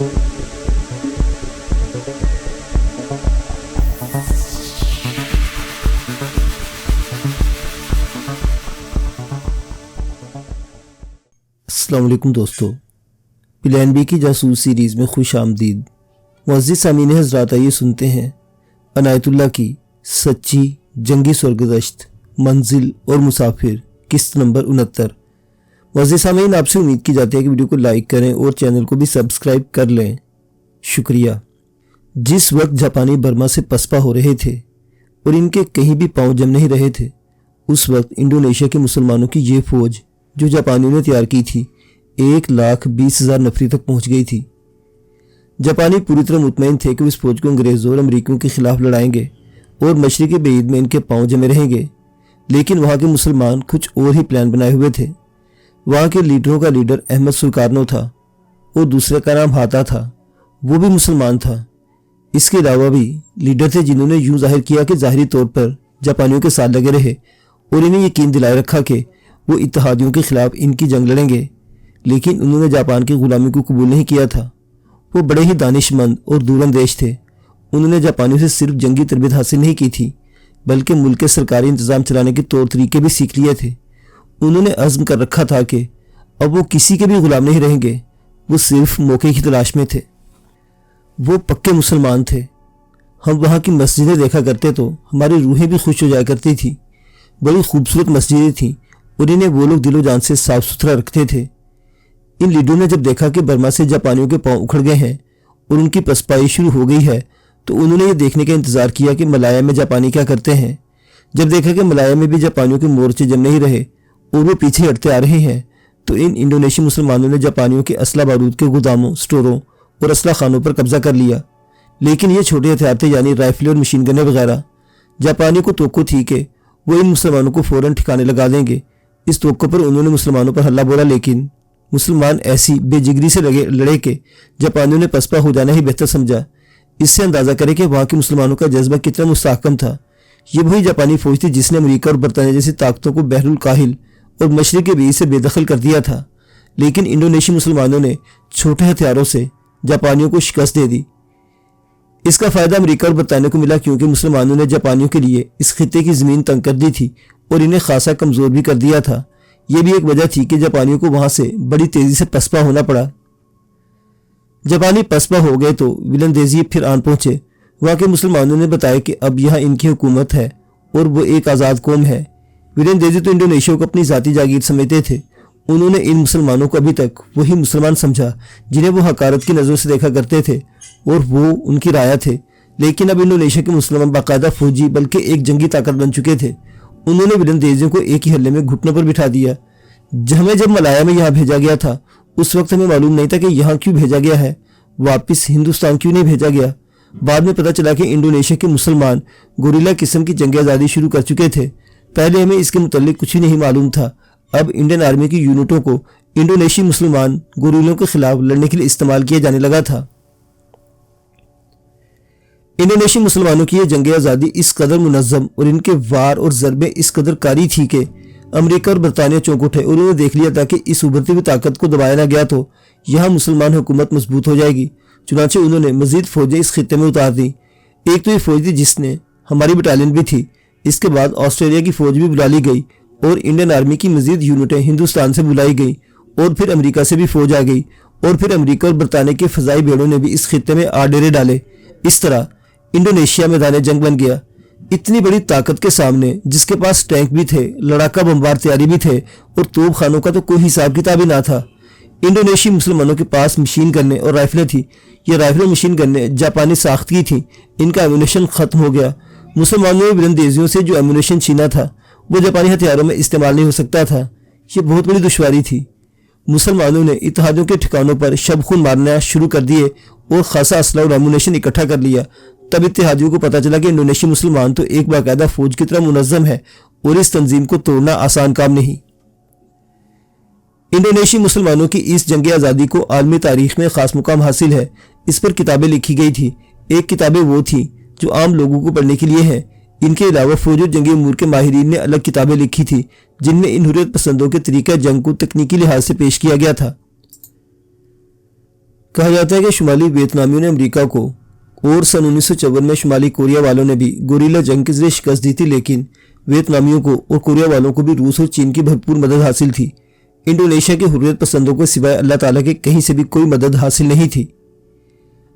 अस्सलाम वालेकुम दोस्तों, प्लान बी की जासूस सीरीज़ में खुश आमदीद। मुअज़्ज़िज़ सामीन हज़रात, आइए सुनते हैं अनायतुल्लाह की सच्ची जंगी स्वर्गदश्त मंजिल और मुसाफिर किस्त नंबर 69। मुअज़्ज़िज़ सामीन, आपसे उम्मीद की जाती है कि वीडियो को लाइक करें और चैनल को भी सब्सक्राइब कर लें, शुक्रिया। जिस वक्त जापानी बर्मा से पसपा हो रहे थे और इनके कहीं भी पांव जम नहीं रहे थे, उस वक्त इंडोनेशिया के मुसलमानों की ये फ़ौज जो जापानियों ने तैयार की थी 1,20,000 नफरी तक पहुंच गई थी। जापानी पूरी तरह मुतमईन थे कि इस फौज को अंग्रेज़ों और अमरीकियों के खिलाफ लड़ाएंगे और मशरिक़ी बेईद में इनके पांव जमे रहेंगे। लेकिन वहाँ के मुसलमान कुछ और ही प्लान बनाए हुए थे। वहाँ के लीडरों का लीडर अहमद सुल्कारनो था और दूसरे का नाम हाता था, वो भी मुसलमान था। इसके अलावा भी लीडर थे जिन्होंने यूँ जाहिर किया कि ज़ाहिरी तौर पर जापानियों के साथ लगे रहे और इन्हें यकीन दिलाए रखा कि वो इत्तेहादियों के खिलाफ इनकी जंग लड़ेंगे। लेकिन उन्होंने जापान की गुलामी को कबूल नहीं किया था। वो बड़े ही दानिशमंद और दूरंदेश थे। उन्होंने जापानियों से सिर्फ जंगी तरबियत हासिल नहीं की थी, बल्कि मुल्क के सरकारी इंतज़ाम चलाने के तौर तरीके भी सीख लिए थे। उन्होंने अज़्म कर रखा था कि अब वो किसी के भी गुलाम नहीं रहेंगे, वो सिर्फ मौके की तलाश में थे। वो पक्के मुसलमान थे। हम वहाँ की मस्जिदें देखा करते तो हमारी रूहें भी खुश हो जाया करती थी। बड़ी खूबसूरत मस्जिदें थीं और इन्हें वो लोग दिलो जान से साफ सुथरा रखते थे। इन लीडरों ने जब देखा कि बर्मा से जापानियों के पांव उखड़ गए हैं और उनकी पसपाई शुरू हो गई है, तो उन्होंने ये देखने का इंतज़ार किया कि मलाया में जापानी क्या करते हैं। जब देखा कि मलाया में भी जापानियों के मोर्चे जम नहीं रहे और वो पीछे हटते आ रहे हैं, तो इन इंडोनेशियन मुसलमानों ने जापानियों के असला बारूद के गोदामों, स्टोरों और असला खानों पर कब्जा कर लिया। लेकिन ये छोटे हथियार थे, यानी राइफलें और मशीन गनें वगैरह। जापानियों को तोक्को थी कि वो इन मुसलमानों को फ़ौरन ठिकाने लगा देंगे। इस तोक्को पर उन्होंने मुसलमानों पर हल्ला बोला, लेकिन मुसलमान ऐसी बेजिगरी से लड़े कि जापानियों ने पसपा हो जाना ही बेहतर समझा। इससे अंदाज़ा करें कि वहाँ के मुसलमानों का जज्बा कितना मुस्तहकम था। ये वही जापानी फ़ौज थी जिसने अमेरिका और बरतानिया जैसी ताकतों को बहरुल काहिल और मशरिक़ के बीच से बेदखल कर दिया था। लेकिन इंडोनेशियन मुसलमानों ने छोटे हथियारों से जापानियों को शिकस्त दे दी। इसका फ़ायदा अमेरिका और बरतानिया को मिला, क्योंकि मुसलमानों ने जापानियों के लिए इस खित्ते की ज़मीन तंग कर दी थी और इन्हें खासा कमज़ोर भी कर दिया था। यह भी एक वजह थी कि जापानियों को वहां से बड़ी तेजी से पसपा होना पड़ा। जापानी पसपा हो गए तो विलंदेजी फिर आन पहुंचे। वहां के मुसलमानों ने बताया कि अब यहाँ इनकी हुकूमत है और वो एक आज़ाद कौम है। विलंदेजी तो इंडोनेशिया को अपनी ज़ाती जागीर समझते थे। उन्होंने इन मुसलमानों को अभी तक वही मुसलमान समझा जिन्हें वो हकारत की नज़रों से देखा करते थे और वो उनकी राया थे। लेकिन अब इंडोनेशिया के मुसलमान बाकायदा फौजी बल्कि एक जंगी ताकत बन चुके थे। उन्होंने विलंदेजियों को एक ही हल्ले में घुटनों पर बिठा दिया। हमें जब मलाया में यहाँ भेजा गया था, उस वक्त हमें मालूम नहीं था कि यहाँ क्यों भेजा गया है, वापस हिंदुस्तान क्यों नहीं भेजा गया। बाद में पता चला कि इंडोनेशिया के मुसलमान गोरिल्ला किस्म की जंग आज़ादी शुरू कर चुके थे। पहले हमें इसके मुतालिक कुछ भी नहीं मालूम था। अब इंडियन आर्मी की यूनिटों को इंडोनेशियन मुसलमान गोरिल्लों के खिलाफ लड़ने के लिए इस्तेमाल किया जाने लगा था। इंडोनेशियन मुसलमानों की यह जंग आज़ादी इस कदर मुनज़्ज़म और इनके वार और ज़रबे इस कदर कारी थी कि अमेरिका और बरतानिया चौंक उठे। उन्होंने देख लिया था कि इस उभरती हुई ताकत को दबाया ना गया तो यहाँ मुसलमान हुकूमत मजबूत हो जाएगी। चुनांचे उन्होंने मजीद फौजें इस खित्ते में उतार दी। एक तो ये फौज थी जिसने हमारी बटालियन भी थी। इसके बाद ऑस्ट्रेलिया की फौज भी बुला ली गई और इंडियन आर्मी की मजीद यूनिटें हिंदुस्तान से बुलाई गई और फिर अमेरिका से भी फौज आ गई और फिर अमेरिका और बरतानिया के फ़ज़ाई भेड़ों ने भी इस खित्ते में डेरे डाले। इस तरह इंडोनेशिया मैदान जंग बन गया। इतनी बड़ी ताकत के सामने, जिसके पास टैंक भी थे, लड़ाका बमबार तैयारी भी थे और तोप खानों का तो कोई हिसाब किताब ही ना था। इंडोनेशियन मुसलमानों के पास मशीन गन्ने और राइफलें थी। ये राइफलें मशीन गन्ने जापानी साख्त की थी। इनका एमुनेशन ख़त्म हो गया। मुसलमानों ने विलंदेजियों से जो एमुनेशन छीना था वो जापानी हथियारों में इस्तेमाल नहीं हो सकता था। ये बहुत बड़ी दुश्वारी थी। मुसलमानों ने इत्तेहादियों के ठिकानों पर शब खून मारना शुरू कर दिए और खासा असला और एमुनेशन इकट्ठा कर लिया। तब इत्तेहादियों को पता चला कि इंडोनेशियन मुसलमान तो एक बाकायदा फौज की तरह मुनज़्ज़म है और इस तंजीम को तोड़ना आसान काम नहीं। इंडोनेशियन मुसलमानों की इस जंग आज़ादी को आलमी तारीख में ख़ास मुकाम हासिल है। इस पर किताबें लिखी गई थी। एक किताबें वो थी जो आम लोगों को पढ़ने के लिए है। इनके अलावा फौज और जंगी उमूर के माहिरीन ने अलग किताबें लिखी थी जिनमें इन हुर्रियत पसंदों के तरीका जंग को तकनीकी लिहाज से पेश किया गया था। कहा जाता है कि शुमाली वियतनामियों ने अमेरिका को और सन 1954 में शुमाली कोरिया वालों ने भी गोरिल्ला जंग के जरिए शिकस्त दी थी, लेकिन वियतनामियों को और कोरिया वालों को भी रूस और चीन की भरपूर मदद हासिल थी। इंडोनेशिया के हुर्रियत पसंदों को सिवाय अल्लाह ताला के कहीं से भी कोई मदद हासिल नहीं थी।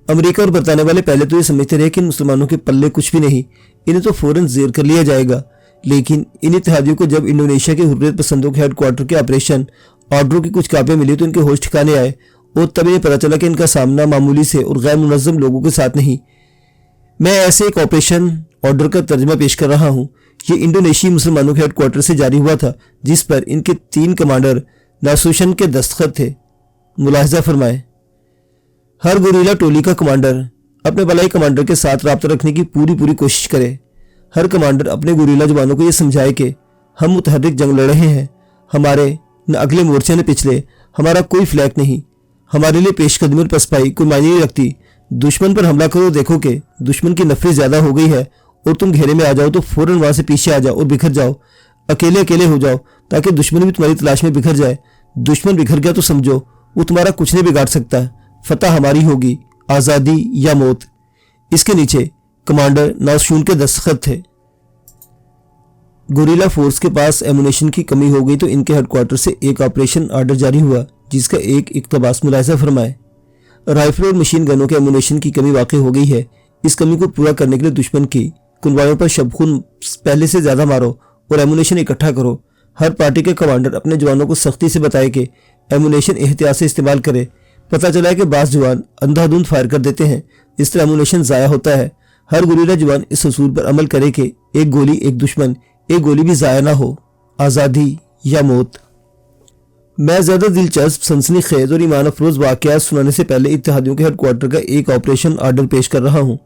अमेरिका और बरताने वाले पहले तो ये समझते रहे कि इन मुसलमानों के पल्ले कुछ भी नहीं, इन्हें तो फौरन जेर कर लिया जाएगा। लेकिन इन इत्तेहादियों को जब इंडोनेशिया के हुर्रियत पसंदों के हेडक्वार्टर के ऑपरेशन ऑर्डरों की कुछ कापियां मिली तो इनके होश ठिकाने आए और तब इन्हें पता चला कि इनका सामना मामूली से और गैर मुनज़्ज़म लोगों के साथ नहीं। मैं ऐसे एक ऑपरेशन ऑर्डर का तर्जमा पेश कर रहा हूँ। ये इंडोनेशियाई मुसलमानों के हेडक्वार्टर से जारी हुआ था, जिस पर इनके 3 कमांडर नासूशन के दस्तखत थे। मुलाहिजा फरमाएं, हर गोरिल्ला टोली का कमांडर अपने बलाई कमांडर के साथ राब्ता रखने की पूरी कोशिश करे। हर कमांडर अपने गोरिल्ला जवानों को यह समझाए कि हम मुतहर्रिक जंग लड़ रहे हैं, हमारे न अगले मोर्चे न पिछले, हमारा कोई फ्लैग नहीं, हमारे लिए पेशकदमी और पसपाई कोई मायने नहीं रखती। दुश्मन पर हमला करो, देखो कि दुश्मन की नफरत ज्यादा हो गई है और तुम घेरे में आ जाओ तो फौरन वहां से पीछे आ जाओ और बिखर जाओ, अकेले अकेले हो जाओ ताकि दुश्मन भी तुम्हारी तलाश में बिखर जाए। दुश्मन बिखर गया तो समझो वो तुम्हारा कुछ नहीं बिगाड़ सकता, फतह हमारी होगी, आज़ादी या मौत। इसके नीचे कमांडर नासून के दस्तखत थे। गोरिल्ला फोर्स के पास एमुनेशन की कमी हो गई तो इनके हेडक्वार्टर से एक ऑपरेशन ऑर्डर जारी हुआ, जिसका एक इक्तबास मुलाहिजा फरमाए। राइफल और मशीन गनों के एमुनेशन की कमी वाक़ई हो गई है। इस कमी को पूरा करने के लिए दुश्मन की कुनवायों पर शबखून पहले से ज़्यादा मारो और एमुनेशन इकट्ठा करो। हर पार्टी के कमांडर अपने जवानों को सख्ती से बताए कि एमुनेशन एहतियात से इस्तेमाल करे। पता चला है कि बाज़ जवान अंधाधुंध फायर कर देते हैं, इस तरह एमुनेशन ज़ाया होता है। हर गोरिल्ला जवान इस उसूल पर अमल करे कि एक गोली एक दुश्मन, एक गोली भी ज़ाया ना हो, आज़ादी या मौत। मैं ज़्यादा दिलचस्प, सनसनीखेज और ईमान अफरोज़ वाक़यात सुनाने से पहले इत्तेहादियों के हेडक्वार्टर का एक ऑपरेशन ऑर्डर पेश कर रहा हूँ।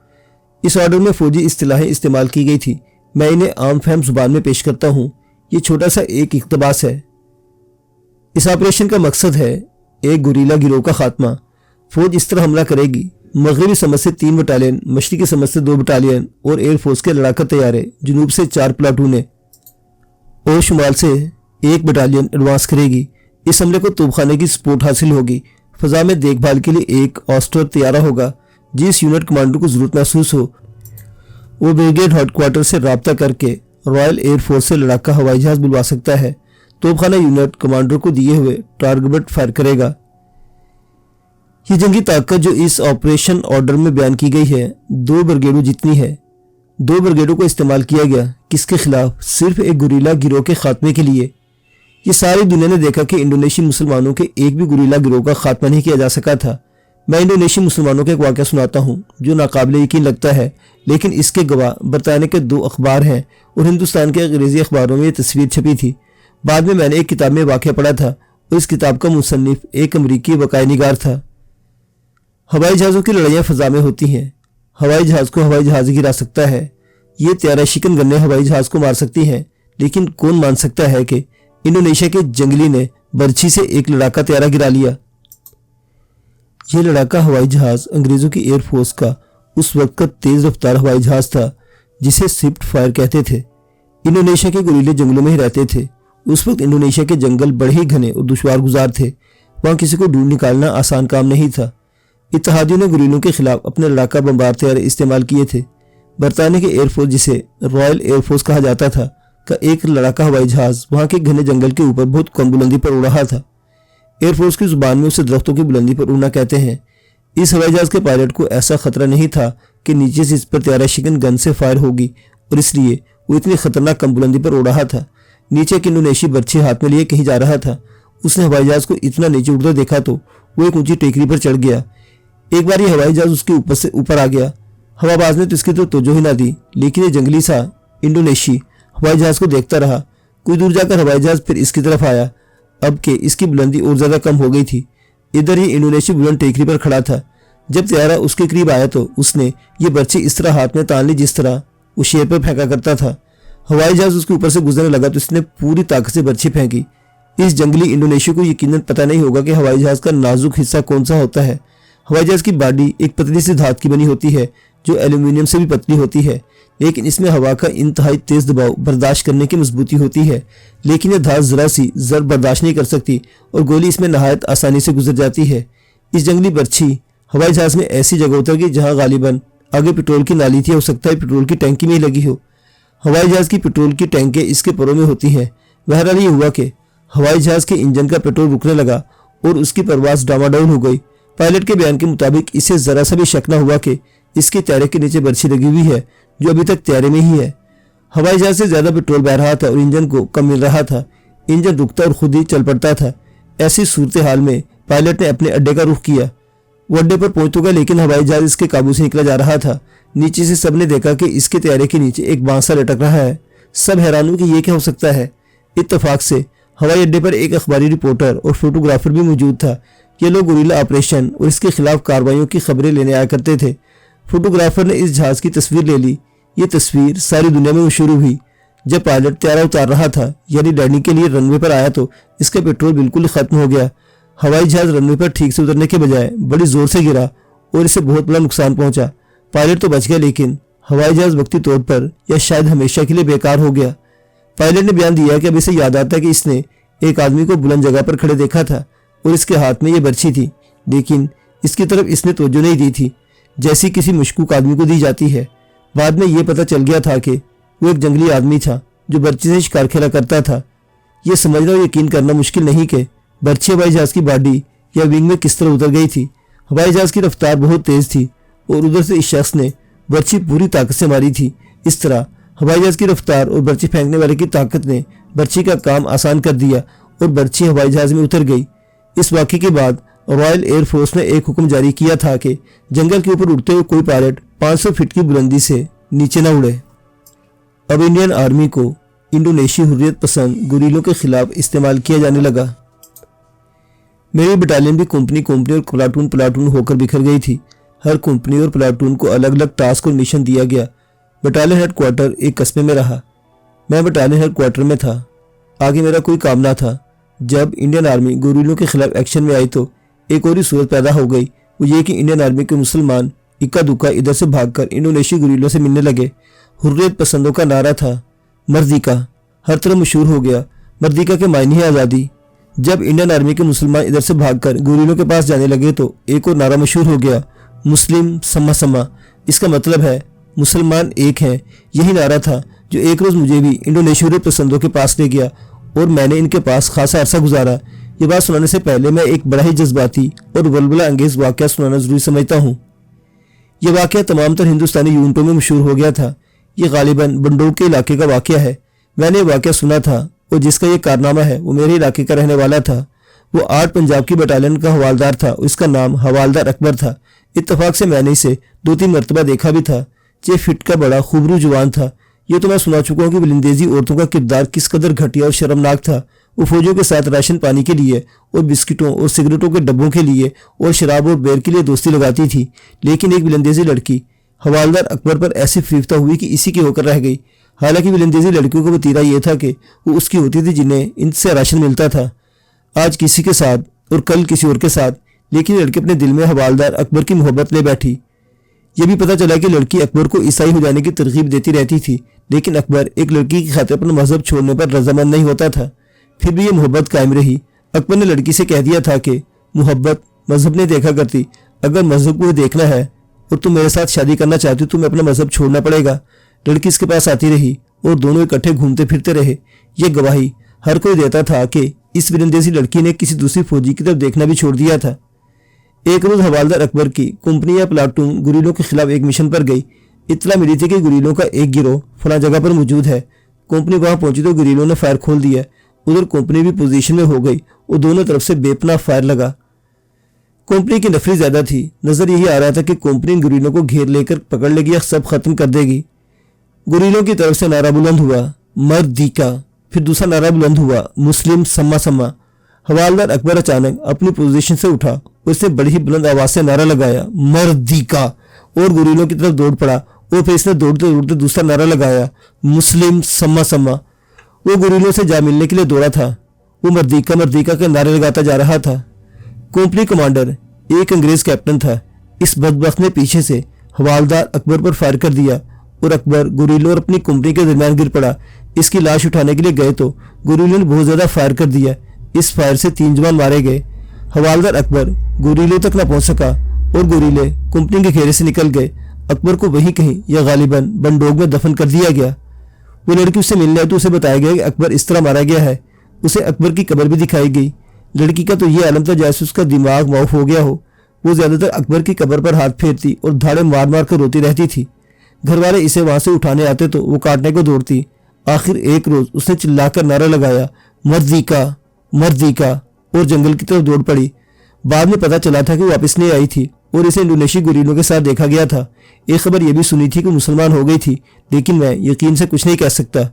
इस ऑर्डर में फ़ौजी इस्तिलाहें इस्तेमाल की गई थी। मैं इन्हें आम फहम ज़ुबान में पेश करता हूँ। ये छोटा सा एक इक़्तिबास है। इस ऑपरेशन का मकसद है एक गोरिल्ला गिरोह का खात्मा। फ़ौज इस तरह हमला करेगी, मगरबी समझ से 3 बटालियन, मशरक़ी समझ से 2 बटालियन और एयरफोर्स के लड़ाका तैयारे, जनूब से 4 प्लाटूने और शुमाल से 1 बटालियन एडवांस करेगी। इस हमले को तोपखाने की सपोर्ट हासिल होगी। फ़ज़ा में देखभाल के लिए एक ऑस्टर तैयारा होगा। जिस यूनिट कमांडर को ज़रूरत महसूस हो वो ब्रिगेड हेडक्वार्टर से रब्ता करके रॉयल एयरफोर्स से लड़ाका हवाई जहाज़ बुलवा सकता है। तोपखाना यूनिट कमांडर को दिए हुए टारगेट फायर करेगा। ये जंगी ताकत जो इस ऑपरेशन ऑर्डर में बयान की गई है 2 ब्रिगेडों जितनी है। 2 ब्रिगेडों को इस्तेमाल किया गया किसके खिलाफ? सिर्फ एक गोरिल्ला गिरोह के खात्मे के लिए। ये सारी दुनिया ने देखा कि इंडोनेशियाई मुसलमानों के एक भी गोरिल्ला गिरोह का खात्मा नहीं किया जा सका था। मैं इंडोनेशियाई मुसलमानों का एक वाक़या सुनाता हूँ जो नाकाबिले यकीन लगता है, लेकिन इसके गवाह बरतानिया के 2 अखबार हैं और हिंदुस्तान के अंग्रेज़ी अखबारों में ये तस्वीर छपी थी। बाद में मैंने एक किताब में वाक़या पढ़ा था और इस किताब का मुसन्निफ एक अमरीकी वक़ाई निगार था। हवाई जहाज़ों की लड़ाइयाँ फ़ज़ा में होती हैं। हवाई जहाज़ को हवाई जहाज़ गिरा सकता है। ये त्यारा शिकन गन्ने हवाई जहाज़ को मार सकती हैं, लेकिन कौन मान सकता है कि इंडोनेशिया के जंगली ने बर्छी से एक लड़ाका त्यारा गिरा लिया। यह लड़ाका हवाई जहाज़ अंग्रेज़ों की एयरफोर्स का उस वक्त का तेज़ रफ्तार हवाई जहाज़ था जिसे स्विफ्ट फायर कहते थे। इंडोनेशिया के गोरिल्ले जंगलों में ही रहते थे। उस वक्त इंडोनेशिया के जंगल बड़े ही घने और दुश्वार गुजार थे। वहाँ किसी को ढूंढ निकालना आसान काम नहीं था। इत्तेहादियों ने गोरिल्लों के खिलाफ अपने लड़ाका बमबार तैयारे इस्तेमाल किए थे। बरतानिया के एयरफोर्स, जिसे रॉयल एयरफोर्स कहा जाता था, का एक लड़ाका हवाई जहाज़ वहाँ के घने जंगल के ऊपर बहुत कम बुलंदी पर उड़ रहा था। एयरफोर्स की जुबान में उसे दरख्तों की बुलंदी पर उड़ना कहते हैं। इस हवाई जहाज़ के पायलट को ऐसा खतरा नहीं था कि नीचे से इस पर त्यारा शिकन गन से फायर होगी, और इसलिए वो इतनी खतरनाक कम बुलंदी पर उड़ रहा था। नीचे एक इंडोनेशियाई बर्छी हाथ में लिए कहीं जा रहा था। उसने हवाई जहाज़ को इतना नीचे उड़ता देखा तो वो एक ऊंची टेकरी पर चढ़ गया। एक बार ये हवाई जहाज़ उसके ऊपर से ऊपर आ गया। हवाबाज ने तो इसकी तरफ तवज्जो ही ना दी, लेकिन ये जंगली सा इंडोनेशियाई हवाई जहाज़ को देखता रहा। कुछ दूर जाकर हवाई जहाज़ फिर इसकी तरफ आया। अब के इसकी बुलंदी और ज़्यादा कम हो गई थी। इधर ही इंडोनेशियाई बुलंद टेकरी पर खड़ा था। जब त्यारा उसके करीब आया तो उसने ये बर्छी इस तरह हाथ में तान ली जिस तरह वो शेर पर फेंका करता था। हवाई जहाज़ उसके ऊपर से गुजरने लगा तो इसने पूरी ताकत से बर्छी फेंकी। इस जंगली इंडोनेशिया को यकीनन पता नहीं होगा कि हवाई जहाज़ का नाजुक हिस्सा कौन सा होता है। हवाई जहाज़ की बॉडी एक पतली सी धात की बनी होती है जो एल्यूमिनियम से भी पतली होती है, लेकिन इसमें हवा का इंतहाई तेज़ दबाव बर्दाश्त करने की मजबूती होती है। लेकिन यह धात ज़रा सी ज़र्ब बर्दाश्त नहीं कर सकती और गोली इसमें नहायत आसानी से गुजर जाती है। इस जंगली बर्छी हवाई जहाज में ऐसी जगह उतर गई जहां गालिबन आगे पेट्रोल की नाली थी, हो सकता है पेट्रोल की टैंकी में ही लगी हो। हवाई जहाज की पेट्रोल की टैंकें इसके परों में होती हैं। बहरहाल ये हुआ कि हवाई जहाज के इंजन का पेट्रोल रुकने लगा और उसकी परवाज डामाडोल हो गई। पायलट के बयान के मुताबिक इसे जरा सा भी शक न हुआ कि इसके त्यारे के नीचे बर्छी लगी हुई है जो अभी तक त्यारे में ही है। हवाई जहाज से ज्यादा पेट्रोल बह रहा था और इंजन को कम मिल रहा था। इंजन रुकता और खुद ही चल पड़ता था। ऐसी सूरत हाल में पायलट ने अपने अड्डे का रुख किया। वो अड्डे पर पहुंच तो गया, लेकिन हवाई जहाज इसके काबू से निकला जा रहा था। नीचे से सबने देखा कि इसके त्यारे के नीचे एक बांसा लटक रहा है। सब हैरान हुए कि ये क्या हो सकता है। इत्तेफाक से हवाई अड्डे पर एक अखबारी रिपोर्टर और फोटोग्राफर भी मौजूद था। ये लोग गुरिल्ला ऑपरेशन और इसके खिलाफ कार्रवाइयों की खबरें लेने आया करते थे। फोटोग्राफर ने इस जहाज की तस्वीर ले ली। ये तस्वीर सारी दुनिया में मशहूर हुई। जब पायलट त्यारा उतार रहा था, यानी लैंडिंग के लिए रनवे पर आया, तो इसका पेट्रोल बिल्कुल खत्म हो गया। हवाई जहाज रनवे पर ठीक से उतरने के बजाय बड़ी जोर से गिरा और इसे बहुत बड़ा नुकसान पहुंचा। पायलट तो बच गया, लेकिन हवाई जहाज वक्ती तौर पर या शायद हमेशा के लिए बेकार हो गया। पायलट ने बयान दिया कि अब इसे याद आता है कि इसने एक आदमी को बुलंद जगह पर खड़े देखा था और इसके हाथ में यह बर्छी थी, लेकिन इसकी तरफ इसने तवज्जो नहीं दी थी, जैसी किसी मुश्किल आदमी को दी जाती है। बाद में यह पता चल गया था कि वो एक जंगली आदमी था जो बर्छी से शिकार खेला करता था। यह समझना और यकीन करना मुश्किल नहीं कि बर्छी हवाई जहाज की बॉडी या विंग में किस तरह उतर गई थी। हवाई जहाज की रफ्तार बहुत तेज थी और उधर से इस शख्स ने बर्छी पूरी ताकत से मारी थी। इस तरह हवाई जहाज की रफ्तार और बर्छी फेंकने वाले की ताकत ने बर्छी का काम आसान कर दिया और बर्छी हवाई जहाज में उतर गई। इस वाक़े के बाद रॉयल एयरफोर्स ने एक हुक्म जारी किया था कि जंगल के ऊपर उड़ते हुए कोई पायलट 500 फीट की बुलंदी से नीचे न उड़े। अब इंडियन आर्मी को इंडोनेशियाई हुर्रियत पसंद गुरीलों के खिलाफ इस्तेमाल किया जाने लगा। मेरी बटालियन भी कंपनी और प्लाटून होकर बिखर गई थी। हर कंपनी और प्लाटून को अलग अलग टास्क और मिशन दिया गया। बटालियन हेडक्वार्टर एक कस्बे में रहा। मैं बटालियन हेडक्वार्टर में था। आगे मेरा कोई काम ना था। जब इंडियन आर्मी गुरीलों के खिलाफ एक्शन में आई तो एक और ही सूरत पैदा हो गई। वो ये कि इंडियन आर्मी के मुसलमान इक्का दुक्का इधर से भागकर इंडोनेशियाई गुरीलों से मिलने लगे। हुर्रियत पसंदों का नारा था मर्दिका, हर तरफ मशहूर हो गया। मर्दिका के मायने ही आज़ादी। जब इंडियन आर्मी के मुसलमान इधर से भागकर गुरीलों के पास जाने लगे तो एक और नारा मशहूर हो गया, मुस्लिम सम्मा सम्मा। इसका मतलब है मुसलमान एक हैं। यही नारा था जो एक रोज़ मुझे भी इंडोनेशियाई पसंदों के पास ले गया और मैंने इनके पास खासा अरसा गुजारा। ये बात सुनाने से पहले मैं एक बड़ा ही जज्बाती और वलवला अंगेज वाक़या सुनाना जरूरी समझता हूँ। यह वाक़या तमाम तर हिंदुस्तानी यूनिटों में मशहूर हो गया था। ये गालिबन बंडोक के इलाके का वाक़या है। मैंने वाक़या सुना था और जिसका ये कारनामा है वो मेरे इलाके का रहने वाला था। वो 8 पंजाब की बटालियन का हवालदार था। उसका नाम हवालदार अकबर था। इत्तफाक से मैंने इसे 2-3 मरतबा देखा भी था। ये फिट का बड़ा खूबरू जवान था। ये तो मैं सुना चुका हूँ कि बुलंदेजी औरतों का किरदार किस कदर घटिया और शर्मनाक था। वो फौजियों के साथ राशन पानी के लिए और बिस्किटों और सिगरेटों के डब्बों के लिए और शराब और बेर के लिए दोस्ती लगाती थी। लेकिन एक बुलंदेजी लड़की हवालदार अकबर पर ऐसी फरीफ्ता हुई कि इसी की होकर रह गई। हालांकि बुलंदेजी लड़कियों का वतीरा यह था कि वो उसकी होती थी जिन्हें इनसे राशन मिलता था। आज किसी के साथ और कल किसी और के साथ, लेकिन लड़की अपने दिल में हवालदार अकबर की मोहब्बत ले बैठी। यह भी पता चला कि लड़की अकबर को ईसाई हो जाने की तरगीब देती रहती थी, लेकिन अकबर एक लड़की की खातिर अपना मजहब छोड़ने पर रजामंद नहीं होता था। फिर भी ये मोहब्बत कायम रही। अकबर ने लड़की से कह दिया था कि मोहब्बत मजहब नहीं देखा करती। अगर मजहब को देखना है और तुम मेरे साथ शादी करना चाहती हो तो तुम्हें अपना मजहब छोड़ना पड़ेगा। लड़की इसके पास आती रही और दोनों इकट्ठे घूमते फिरते रहे। ये गवाही हर कोई देता था कि इस विरंदेसी लड़की ने किसी दूसरी फौजी की तरफ देखना भी छोड़ दिया था। एक रोज हवालदार अकबर की कंपनी या प्लाटून गुरीलों के खिलाफ एक मिशन पर गई। इत्तला मिली थी कि गुरीलों का एक गिरोह फला जगह पर मौजूद है। कंपनी वहां पहुंची तो गुरीलों ने फायर खोल दिया। उधर कंपनी भी पोजीशन में हो गई और दोनों तरफ से बेपनाह फायर लगा। कंपनी की नफरी ज्यादा थी। नजर यही आ रहा था कि कंपनी इन गुरीलों को घेर लेकर पकड़ लेगी या सब खत्म कर देगी। गुरीलों की तरफ से नारा बुलंद हुआ, मर्दिका। फिर दूसरा नारा बुलंद हुआ, मुस्लिम सम्मा सम्मा। हवालदार अकबर अचानक अपनी पोजीशन से उठा और उसने बड़ी ही बुलंद आवाज से नारा लगाया, मर्दिका, और गुरीलों की तरफ दौड़ पड़ा। और फिर इसने दौड़ते दौड़ते दूसरा नारा लगाया, मुस्लिम सम्मा सम्मा। वो गुरीलों से जा मिलने के लिए दौड़ा था। वो मर्दिका मर्दिका के नारे लगाता जा रहा था। कंपनी कमांडर एक अंग्रेज कैप्टन था। इस बदबख्त ने पीछे से हवालदार अकबर पर फायर कर दिया और अकबर गुरीलों और अपनी कंपनी के दरमियान गिर पड़ा। इसकी लाश उठाने के लिए गए तो गुरीलों ने बहुत ज्यादा फायर कर दिया। इस फायर से 3 जवान मारे गए। हवालदार अकबर गुरीलों तक न पहुंच सका और गोरीले कंपनी के घेरे से निकल गए। अकबर को वहीं कहीं या गालिबन बंडोग में दफन कर दिया गया। वो लड़की उससे मिलने आई तो उसे बताया गया कि अकबर इस तरह मारा गया है। उसे अकबर की कब्र भी दिखाई गई। लड़की का तो ये आलम था जैसे उसका दिमाग माफ हो गया हो। वो ज्यादातर अकबर की कब्र पर हाथ फेरती और धाड़े मार मार कर रोती रहती थी। घर वाले इसे वहां से उठाने आते तो वो काटने को दौड़ती। आखिर एक रोज उसने चिल्लाकर नारा लगाया, मर्दी का, और जंगल की तरफ दौड़ पड़ी। बाद में पता चला था कि वो वापस नहीं आई थी और इसे इंडोनेशियाई गुरीलों के साथ देखा गया था। एक खबर यह भी सुनी थी कि मुसलमान हो गई थी, लेकिन मैं यकीन से कुछ नहीं कह सकता।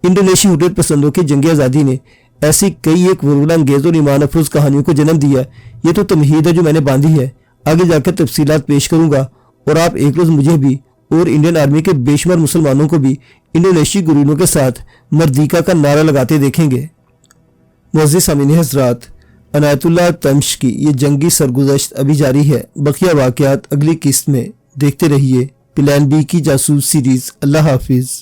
इंडोनेशियाई हुर्रियत पसंदों की जंगी आज़ादी ने ऐसी कई एक वरुणांगेज और ईमान अफरोज कहानियों को जन्म दिया। ये तो तमहीद है जो मैंने बांधी है। आगे जाकर तफसीलात पेश करूंगा और आप एक रोज मुझे भी और इंडियन आर्मी के बेशुमार मुसलमानों को भी इंडोनेशियाई गुरीलों के साथ मर्दिका का नारा लगाते देखेंगे। मुअज़्ज़िज़ सामीन हज़रात, अनायतुल्लाह तमश की ये जंगी सरगुज़श्त अभी जारी है। बकिया वाक़यात अगली किस्त में देखते रहिए। प्लान बी की जासूस सीरीज़। अल्लाह हाफिज़।